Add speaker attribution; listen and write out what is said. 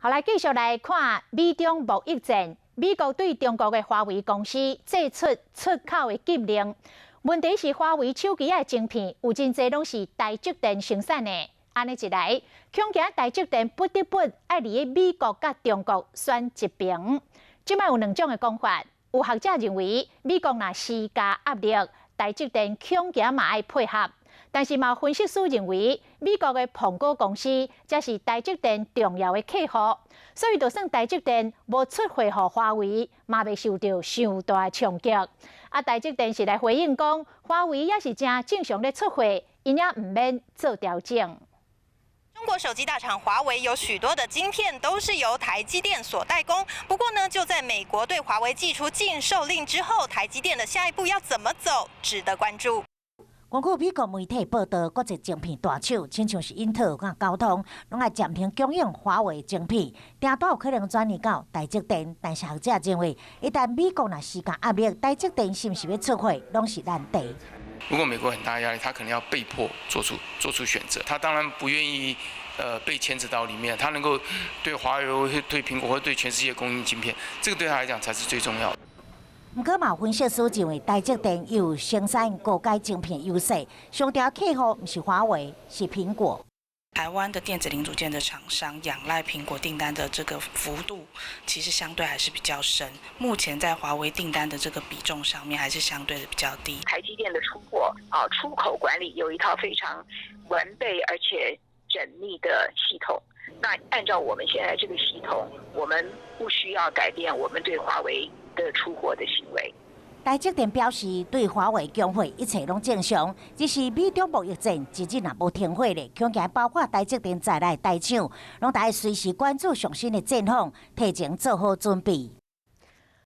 Speaker 1: 好，来继续来看美中贸易战。美国对中国的华为公司祭出出口的禁令。问题是，华为手机的晶片有真侪拢是台积电生产的。安尼一来，恐惊台积电不得不爱伫美国甲中国选一边。即摆有两种的讲法，有学者认为，美国若施加压力，台积电恐惊嘛爱配合。但是嘛，分析师认为，美国的苹果公司才是台积电重要的客户，所以就算台积电无出货予华为，嘛未受到伤大的冲击。台积电是来回应讲，华为也是正正常咧出货，因也唔免做调整。
Speaker 2: 中国手机大厂华为有许多的晶片都是由台积电所代工。不过呢，就在美国对华为寄出禁售令之后，台积电的下一步要怎么走，值得关注。
Speaker 3: 根据美国媒体报道，国际晶片大厂，亲像是英特尔甲高通，拢爱暂停供应华为晶片，订单有可能转移到台积电。但是学者认为，一旦美国若施加压力，台积电是不是要出货，拢是难题。
Speaker 4: 如果美国很大压力，他可能要被迫做出选择。他当然不愿意被牵扯到里面，他能够对华为、对苹果或对全世界供应晶片，这个对他来讲才是最重要的。
Speaker 3: 不过，嘛分析师认为，台积电有生产高阶晶片优势，上条客户不是华为，是苹果。
Speaker 5: 台湾的电子零组件的厂商仰赖苹果订单的这个幅度，其实相对还是比较深。目前在华为订单的这个比重上面，还是相对的比较低。
Speaker 6: 台积电的出口管理有一套非常完备而且缜密的系统。那按照我们现在这个系统，我们不需要改变我们对华为的出货的行为。
Speaker 3: 台积电表示，对华为供货一切拢正常，只是美中贸易战一日若无停火咧，恐惊包括台积电在内台厂，拢得随时关注上新的战况，提前做好准备。